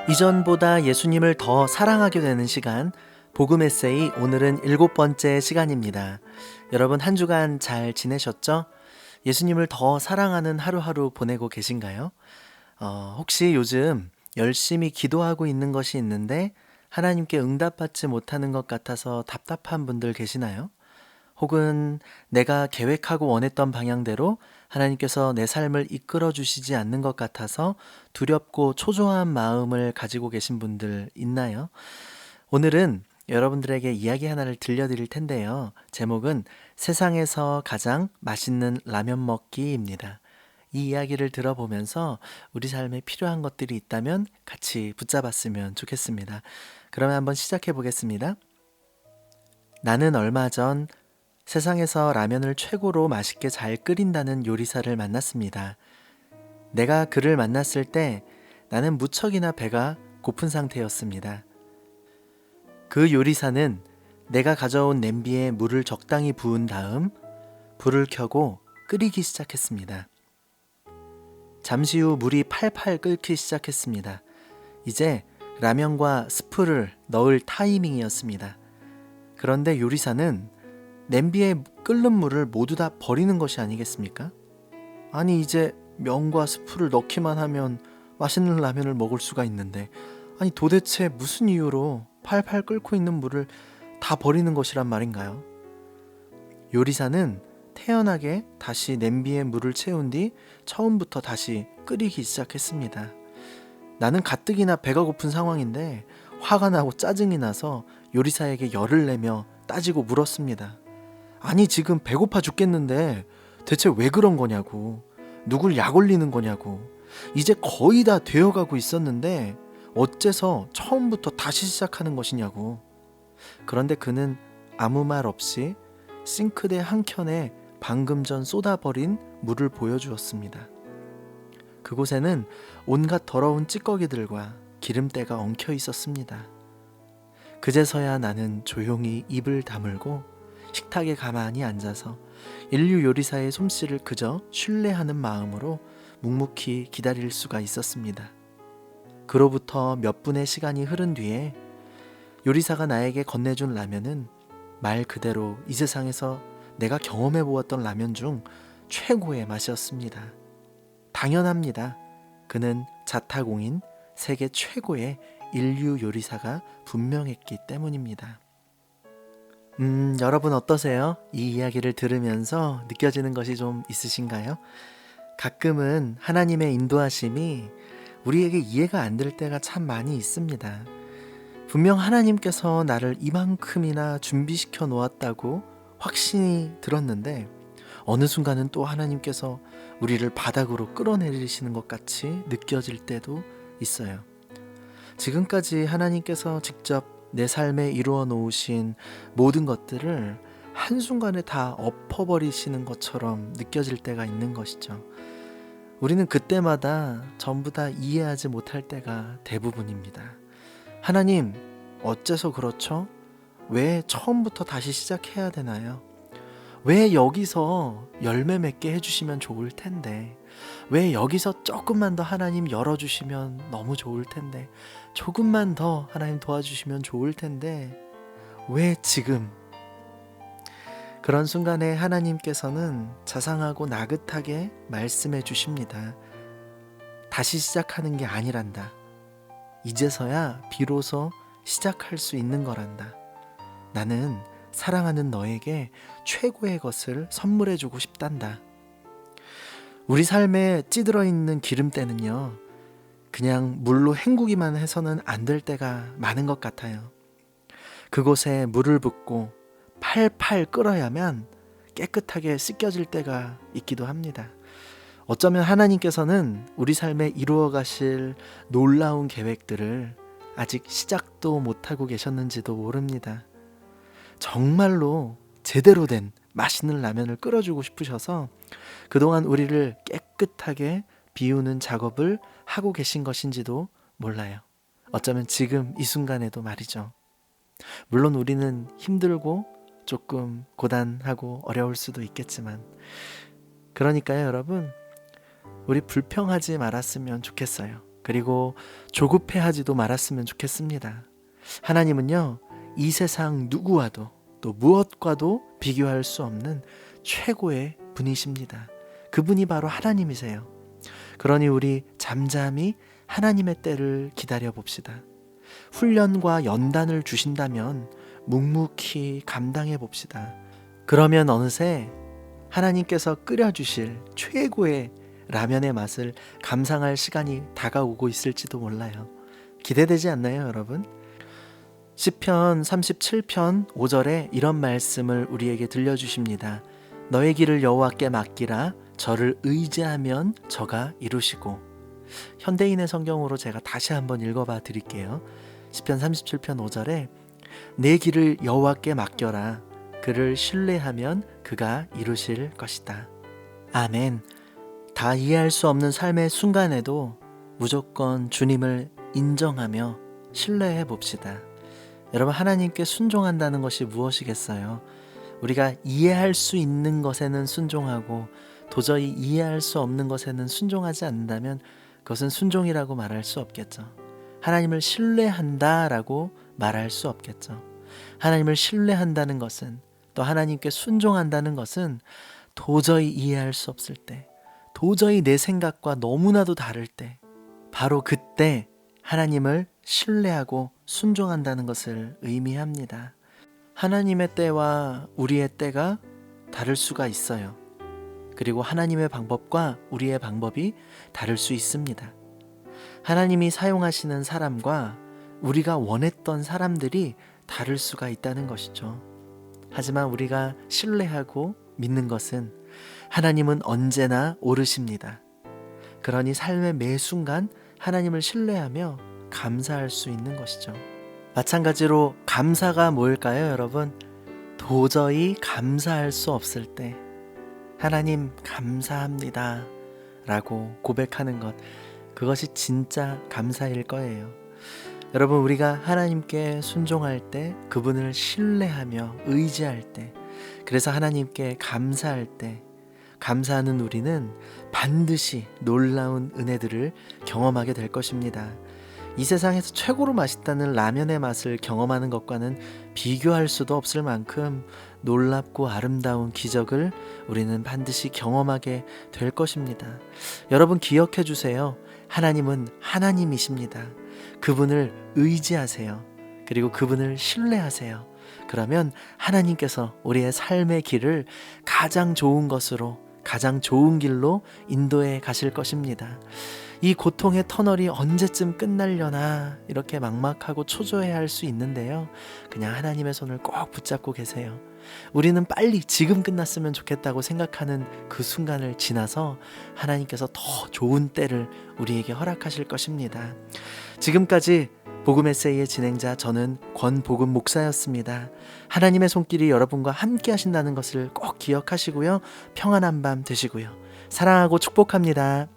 이전보다 예수님을 더 사랑하게 되는 시간, 복음 에세이. 오늘은 7번째 시간입니다. 여러분 한 주간 잘 지내셨죠? 예수님을 더 사랑하는 하루하루 보내고 계신가요? 혹시 요즘 열심히 기도하고 있는 것이 있는데 하나님께 응답받지 못하는 것 같아서 답답한 분들 계시나요? 혹은 내가 계획하고 원했던 방향대로 하나님께서 내 삶을 이끌어 주시지 않는 것 같아서 두렵고 초조한 마음을 가지고 계신 분들 있나요? 오늘은 여러분들에게 이야기 하나를 들려드릴 텐데요. 제목은 세상에서 가장 맛있는 라면 먹기입니다. 이 이야기를 들어보면서 우리 삶에 필요한 것들이 있다면 같이 붙잡았으면 좋겠습니다. 그러면 한번 시작해 보겠습니다. 나는 얼마 전 세상에서 라면을 최고로 맛있게 잘 끓인다는 요리사를 만났습니다. 내가 그를 만났을 때 나는 무척이나 배가 고픈 상태였습니다. 그 요리사는 내가 가져온 냄비에 물을 적당히 부은 다음 불을 켜고 끓이기 시작했습니다. 잠시 후 물이 팔팔 끓기 시작했습니다. 이제 라면과 스프를 넣을 타이밍이었습니다. 그런데 요리사는 냄비에 끓는 물을 모두 다 버리는 것이 아니겠습니까? 아니 이제 면과 스프를 넣기만 하면 맛있는 라면을 먹을 수가 있는데, 아니 도대체 무슨 이유로 팔팔 끓고 있는 물을 다 버리는 것이란 말인가요? 요리사는 태연하게 다시 냄비에 물을 채운 뒤 처음부터 다시 끓이기 시작했습니다. 나는 가뜩이나 배가 고픈 상황인데 화가 나고 짜증이 나서 요리사에게 열을 내며 따지고 물었습니다. 아니 지금 배고파 죽겠는데 대체 왜 그런 거냐고, 누굴 약 올리는 거냐고, 이제 거의 다 되어가고 있었는데 어째서 처음부터 다시 시작하는 것이냐고. 그런데 그는 아무 말 없이 싱크대 한켠에 방금 전 쏟아버린 물을 보여주었습니다. 그곳에는 온갖 더러운 찌꺼기들과 기름때가 엉켜 있었습니다. 그제서야 나는 조용히 입을 다물고 식탁에 가만히 앉아서 인류 요리사의 솜씨를 그저 신뢰하는 마음으로 묵묵히 기다릴 수가 있었습니다. 그로부터 몇 분의 시간이 흐른 뒤에 요리사가 나에게 건네준 라면은 말 그대로 이 세상에서 내가 경험해 보았던 라면 중 최고의 맛이었습니다. 당연합니다. 그는 자타공인 세계 최고의 인류 요리사가 분명했기 때문입니다. 여러분 어떠세요? 이 이야기를 들으면서 느껴지는 것이 좀 있으신가요? 가끔은 하나님의 인도하심이 우리에게 이해가 안 될 때가 참 많이 있습니다. 분명 하나님께서 나를 이만큼이나 준비시켜 놓았다고 확신이 들었는데 어느 순간은 또 하나님께서 우리를 바닥으로 끌어내리시는 것 같이 느껴질 때도 있어요. 지금까지 하나님께서 직접 내 삶에 이루어 놓으신 모든 것들을 한순간에 다 엎어버리시는 것처럼 느껴질 때가 있는 것이죠. 우리는 그때마다 전부 다 이해하지 못할 때가 대부분입니다. 하나님, 어째서 그렇죠? 왜 처음부터 다시 시작해야 되나요? 왜 여기서 열매 맺게 해주시면 좋을 텐데, 왜 여기서 조금만 더 하나님 열어주시면 너무 좋을 텐데, 조금만 더 하나님 도와주시면 좋을 텐데, 왜 지금? 그런 순간에 하나님께서는 자상하고 나긋하게 말씀해 주십니다. 다시 시작하는 게 아니란다. 이제서야 비로소 시작할 수 있는 거란다. 나는 사랑하는 너에게 최고의 것을 선물해 주고 싶단다. 우리 삶에 찌들어 있는 기름때는요, 그냥 물로 헹구기만 해서는 안 될 때가 많은 것 같아요. 그곳에 물을 붓고 팔팔 끓어야만 깨끗하게 씻겨질 때가 있기도 합니다. 어쩌면 하나님께서는 우리 삶에 이루어 가실 놀라운 계획들을 아직 시작도 못하고 계셨는지도 모릅니다. 정말로 제대로 된 맛있는 라면을 끓여주고 싶으셔서 그동안 우리를 깨끗하게 비우는 작업을 하고 계신 것인지도 몰라요. 어쩌면 지금 이 순간에도 말이죠. 물론 우리는 힘들고 조금 고단하고 어려울 수도 있겠지만, 그러니까요 여러분, 우리 불평하지 말았으면 좋겠어요. 그리고 조급해하지도 말았으면 좋겠습니다. 하나님은요, 이 세상 누구와도 또 무엇과도 비교할 수 없는 최고의 분이십니다. 그분이 바로 하나님이세요. 그러니 우리 잠잠히 하나님의 때를 기다려 봅시다. 훈련과 연단을 주신다면 묵묵히 감당해 봅시다. 그러면 어느새 하나님께서 끓여주실 최고의 라면의 맛을 감상할 시간이 다가오고 있을지도 몰라요. 기대되지 않나요, 여러분? 시편 37편 5절에 이런 말씀을 우리에게 들려주십니다. 너의 길을 여호와께 맡기라. 저를 의지하면 저가 이루시고. 현대인의 성경으로 제가 다시 한번 읽어봐 드릴게요. 시편 37편 5절에 내 길을 여호와께 맡겨라. 그를 신뢰하면 그가 이루실 것이다. 아멘. 다 이해할 수 없는 삶의 순간에도 무조건 주님을 인정하며 신뢰해 봅시다. 여러분, 하나님께 순종한다는 것이 무엇이겠어요? 우리가 이해할 수 있는 것에는 순종하고 도저히 이해할 수 없는 것에는 순종하지 않는다면 그것은 순종이라고 말할 수 없겠죠. 하나님을 신뢰한다라고 말할 수 없겠죠. 하나님을 신뢰한다는 것은, 또 하나님께 순종한다는 것은 도저히 이해할 수 없을 때, 도저히 내 생각과 너무나도 다를 때, 바로 그때 하나님을 신뢰하고 순종한다는 것을 의미합니다. 하나님의 때와 우리의 때가 다를 수가 있어요. 그리고 하나님의 방법과 우리의 방법이 다를 수 있습니다. 하나님이 사용하시는 사람과 우리가 원했던 사람들이 다를 수가 있다는 것이죠. 하지만 우리가 신뢰하고 믿는 것은 하나님은 언제나 옳으십니다. 그러니 삶의 매 순간 하나님을 신뢰하며 감사할 수 있는 것이죠. 마찬가지로 감사가 뭘까요, 여러분? 도저히 감사할 수 없을 때 하나님 감사합니다 라고 고백하는 것, 그것이 진짜 감사일 거예요. 여러분, 우리가 하나님께 순종할 때, 그분을 신뢰하며 의지할 때, 그래서 하나님께 감사할 때, 감사하는 우리는 반드시 놀라운 은혜들을 경험하게 될 것입니다. 이 세상에서 최고로 맛있다는 라면의 맛을 경험하는 것과는 비교할 수도 없을 만큼 놀랍고 아름다운 기적을 우리는 반드시 경험하게 될 것입니다. 여러분, 기억해 주세요. 하나님은 하나님이십니다. 그분을 의지하세요. 그리고 그분을 신뢰하세요. 그러면 하나님께서 우리의 삶의 길을 가장 좋은 것으로, 가장 좋은 길로 인도해 가실 것입니다. 이 고통의 터널이 언제쯤 끝날려나 이렇게 막막하고 초조해할 수 있는데요. 그냥 하나님의 손을 꼭 붙잡고 계세요. 우리는 빨리 지금 끝났으면 좋겠다고 생각하는 그 순간을 지나서 하나님께서 더 좋은 때를 우리에게 허락하실 것입니다. 지금까지 복음 에세이의 진행자, 저는 권복음 목사였습니다. 하나님의 손길이 여러분과 함께 하신다는 것을 꼭 기억하시고요. 평안한 밤 되시고요. 사랑하고 축복합니다.